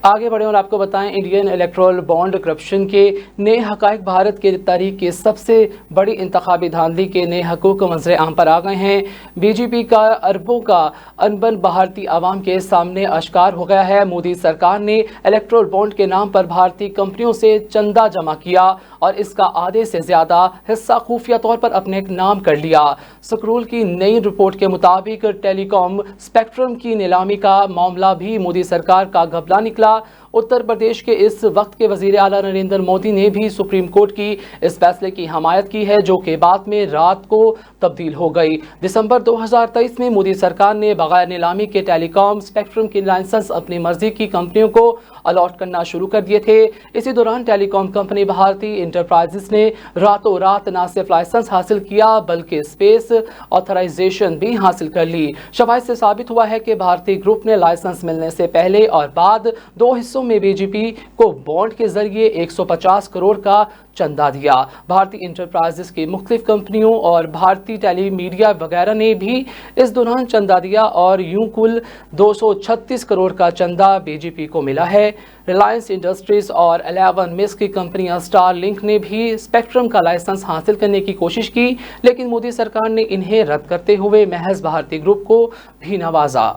آگے بڑھیں اور آپ کو بتائیں انڈین الیکٹرل بانڈ کرپشن کے نئے حقائق بھارت کے تاریخ کی سب سے بڑی انتخابی دھاندلی کے نئے حقوق منظر عام پر آ گئے ہیں۔ بی جے پی کا اربوں کا انبن بھارتی عوام کے سامنے اشکار ہو گیا ہے۔ مودی سرکار نے الیکٹرل بانڈ کے نام پر بھارتی کمپنیوں سے چندہ جمع کیا اور اس کا آدھے سے زیادہ حصہ خفیہ طور پر اپنے نام کر لیا۔ سکرول کی نئی رپورٹ کے مطابق ٹیلی کام اسپیکٹرم کی نیلامی کا معاملہ بھی مودی سرکار کا گھپلہ نکلا۔ اتر پردیش کے اس وقت کے وزیر اعلیٰ نریندر مودی نے بھی سپریم کورٹ کی اس فیصلے کی حمایت کی ہے، جو کہ بعد میں رات کو تبدیل ہو گئی۔ دسمبر 2023 میں مودی سرکار نے بغیر نیلامی کے ٹیلی کام اسپیکٹرم کے لائسنس اپنی مرضی کی کمپنیوں کو الاٹ کرنا شروع کر دیے تھے۔ اسی دوران ٹیلی کام کمپنی بھارتی انٹرپرائزز نے راتوں رات نہ صرف لائسنس حاصل کیا بلکہ اسپیس آتھرائزیشن بھی حاصل کر لی۔ شواہد سے ثابت ہوا ہے کہ بھارتی گروپ نے لائسنس ملنے سے پہلے اور بعد دو حصوں میں بی جے پی کو بانڈ کے ذریعے 150 کروڑ کا چندہ دیا۔ بھارتی انٹرپرائزز کی مختلف کمپنیوں اور بھارتی ٹیلی میڈیا وغیرہ نے بھی اس دوران چندہ دیا اور یوں کل 236 کروڑ کا چندہ بی جے پی کو ملا ہے۔ ریلائنس انڈسٹریز اور 11 مس کی کمپنیاں اسٹار لنک نے بھی اسپیکٹرم کا لائسنس حاصل کرنے کی کوشش کی، لیکن مودی سرکار نے انہیں رد کرتے ہوئے محض بھارتی گروپ کو بھی نوازا۔